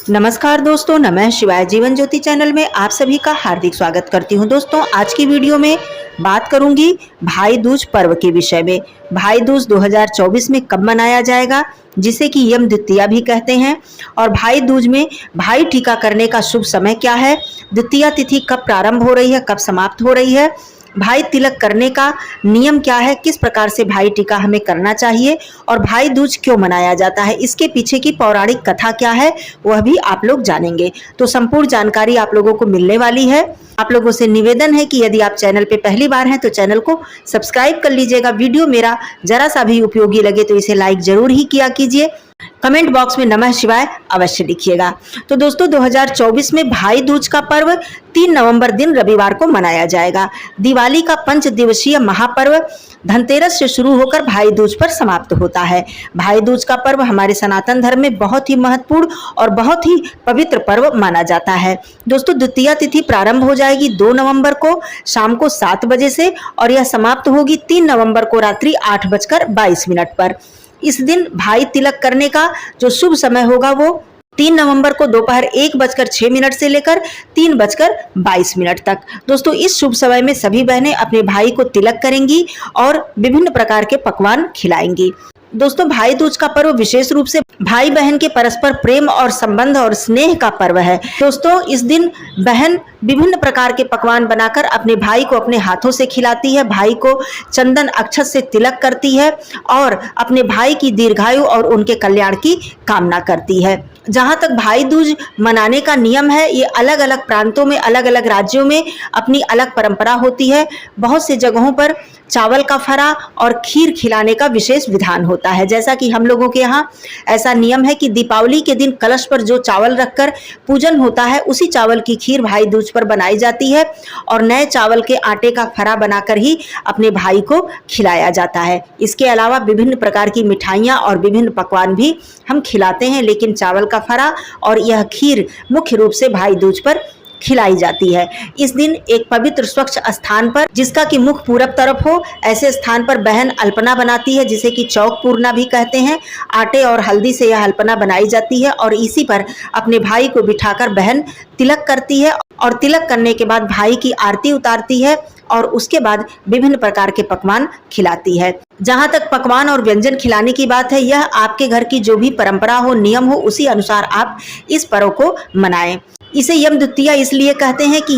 नमस्कार दोस्तों, नमः शिवाय। जीवन ज्योति चैनल में आप सभी का हार्दिक स्वागत करती हूं। दोस्तों, आज की वीडियो में बात करूंगी भाई दूज पर्व के विषय में। भाई दूज 2024 में कब मनाया जाएगा, जिसे कि यम द्वितीया भी कहते हैं, और भाई दूज में भाई टीका करने का शुभ समय क्या है, द्वितीया तिथि कब प्रारंभ हो रही है, कब समाप्त हो रही है, भाई तिलक करने का नियम क्या है, किस प्रकार से भाई टीका हमें करना चाहिए और भाई दूज क्यों मनाया जाता है, इसके पीछे की पौराणिक कथा क्या है, वह भी आप लोग जानेंगे। तो संपूर्ण जानकारी आप लोगों को मिलने वाली है। आप लोगों से निवेदन है कि यदि आप चैनल पे पहली बार हैं तो चैनल को सब्सक्राइब कर लीजिएगा। वीडियो मेरा जरा सा भी उपयोगी लगे तो इसे लाइक जरूर ही किया कीजिए। कमेंट बॉक्स में नमः शिवाय अवश्य लिखिएगा। तो दोस्तों, 2024 में भाई दूज का पर्व 3 नवंबर दिन रविवार को मनाया जाएगा। दिवाली का 5 दिवसीय महापर्व धनतेरस से शुरू होकर भाई दूज पर समाप्त होता है। भाई दूज का पर्व हमारे सनातन धर्म में बहुत ही महत्वपूर्ण और बहुत ही पवित्र पर्व माना जाता है। दोस्तों, द्वितीया तिथि प्रारंभ हो जाएगी 2 नवंबर को शाम को 7 बजे से और यह समाप्त होगी 3 नवंबर को रात्रि 8:22 पर। इस दिन भाई तिलक करने का जो शुभ समय होगा वो 3 नवंबर को दोपहर 1:06 से लेकर 3:22 तक। दोस्तों, इस शुभ समय में सभी बहनें अपने भाई को तिलक करेंगी और विभिन्न प्रकार के पकवान खिलाएंगी। दोस्तों, भाई दूज का पर्व विशेष रूप से भाई बहन के परस्पर प्रेम और संबंध और स्नेह का पर्व है। दोस्तों, इस दिन बहन विभिन्न प्रकार के पकवान बनाकर अपने भाई को अपने हाथों से खिलाती है, भाई को चंदन अक्षत से तिलक करती है और अपने भाई की दीर्घायु और उनके कल्याण की कामना करती है। जहाँ तक भाई दूज मनाने का नियम है, ये अलग अलग प्रांतों में, अलग अलग राज्यों में अपनी अलग परंपरा होती है। बहुत से जगहों पर चावल का फरा और खीर खिलाने का विशेष विधान होता है। जैसा कि हम लोगों के यहाँ ऐसा नियम है कि दीपावली के दिन कलश पर जो चावल रखकर पूजन होता है, उसी चावल की खीर भाई दूज पर बनाई जाती है और नए चावल के आटे का फरा बनाकर ही अपने भाई को खिलाया जाता है। इसके अलावा विभिन्न प्रकार की मिठाइयाँ और विभिन्न पकवान भी हम खिलाते हैं, लेकिन चावल का फरा और यह खीर मुख्य रूप से भाई दूज पर खिलाई जाती है। इस दिन एक पवित्र स्वच्छ स्थान पर, जिसका कि मुख पूरब तरफ हो, ऐसे स्थान पर बहन अल्पना बनाती है, जिसे कि चौक पूरना भी कहते हैं। आटे और हल्दी से यह अल्पना बनाई जाती है और इसी पर अपने भाई को बिठाकर बहन तिलक करती है और तिलक करने के बाद भाई की आरती उतारती है और उसके बाद विभिन्न प्रकार के पकवान खिलाती है। जहाँ तक पकवान और व्यंजन खिलाने की बात है, यह आपके घर की जो भी परंपरा हो, नियम हो, उसी अनुसार आप इस पर्व को मनाएं। इसे यम द्वितीया इसलिए कहते हैं कि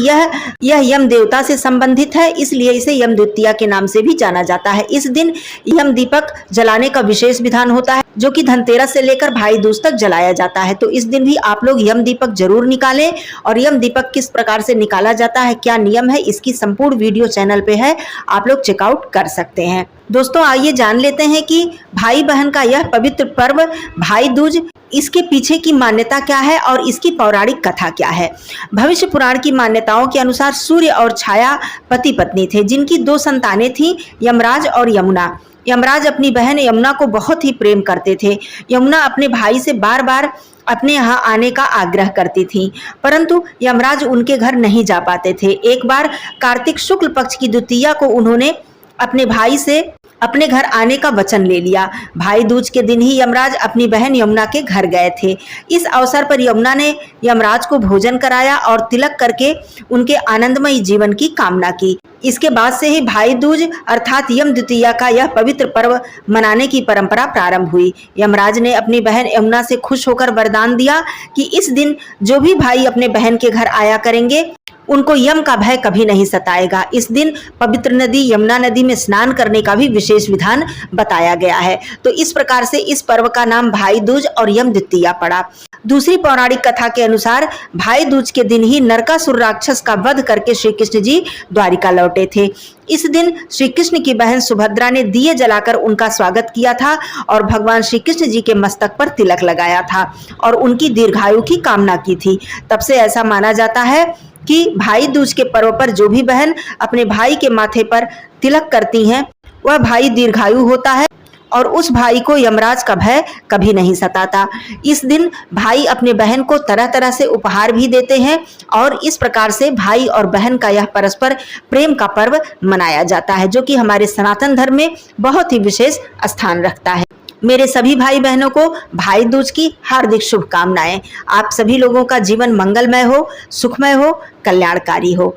यह यम देवता से संबंधित है, इसलिए इसे यम द्वितीया के नाम से भी जाना जाता है। इस दिन यम दीपक जलाने का विशेष विधान होता है, जो कि धनतेरस से लेकर भाई दूज तक जलाया जाता है। तो इस दिन भी आप लोग यम दीपक जरूर निकालें। और यम दीपक किस प्रकार से निकाला जाता है, क्या नियम है, इसकी संपूर्ण वीडियो चैनल पे है, आप लोग चेकआउट कर सकते हैं। दोस्तों, आइए जान लेते हैं कि भाई बहन का यह पवित्र पर्व भाई दूज, इसके पीछे की मान्यता क्या है और इसकी पौराणिक कथा क्या है। भविष्य पुराण की मान्यताओं के अनुसार सूर्य और छाया पति पत्नी थे, जिनकी 2 संतानें थीं, यमराज और यमुना। यमराज अपनी बहन यमुना को बहुत ही प्रेम करते थे। यमुना अपने भाई से बार बार अपने यहाँ आने का आग्रह करती थी, परंतु यमराज उनके घर नहीं जा पाते थे। एक बार कार्तिक शुक्ल पक्ष की द्वितीया को उन्होंने अपने भाई से अपने घर आने का वचन ले लिया। भाई दूज के दिन ही यमराज अपनी बहन यमुना के घर गए थे। इस अवसर पर यमुना ने यमराज को भोजन कराया और तिलक करके उनके आनंदमयी जीवन की कामना की। इसके बाद से ही भाई दूज अर्थात यम द्वितीया का यह पवित्र पर्व मनाने की परंपरा प्रारंभ हुई। यमराज ने अपनी बहन यमुना से खुश होकर वरदान दिया कि इस दिन जो भी भाई अपने बहन के घर आया करेंगे, उनको यम का भय कभी नहीं सताएगा। इस दिन पवित्र नदी यमुना नदी में स्नान करने का भी विशेष विधान बताया गया है। तो इस प्रकार से इस पर्व का नाम भाई दूज और यम द्वितीया पड़ा। दूसरी पौराणिक कथा के अनुसार भाई दूज के दिन ही नरकासुर राक्षस का वध करके श्री कृष्ण जी द्वारिका लौटे थे। इस दिन श्री कृष्ण की बहन सुभद्रा ने दिए जलाकर उनका स्वागत किया था और भगवान श्री कृष्ण जी के मस्तक पर तिलक लगाया था और उनकी दीर्घायु की कामना की थी। तब से ऐसा माना जाता है कि भाई दूज के पर्व पर जो भी बहन अपने भाई के माथे पर तिलक करती हैं, वह भाई दीर्घायु होता है और उस भाई को यमराज का भय कभी नहीं सताता। इस दिन भाई अपने बहन को तरह तरह से उपहार भी देते हैं और इस प्रकार से भाई और बहन का यह परस्पर प्रेम का पर्व मनाया जाता है, जो कि हमारे सनातन धर्म में बहुत ही विशेष स्थान रखता है। मेरे सभी भाई बहनों को भाई दूज की हार्दिक शुभकामनाएं। आप सभी लोगों का जीवन मंगलमय हो, सुखमय हो, कल्याणकारी हो।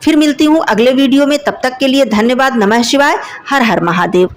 फिर मिलती हूँ अगले वीडियो में, तब तक के लिए धन्यवाद। नमः शिवाय। हर हर महादेव।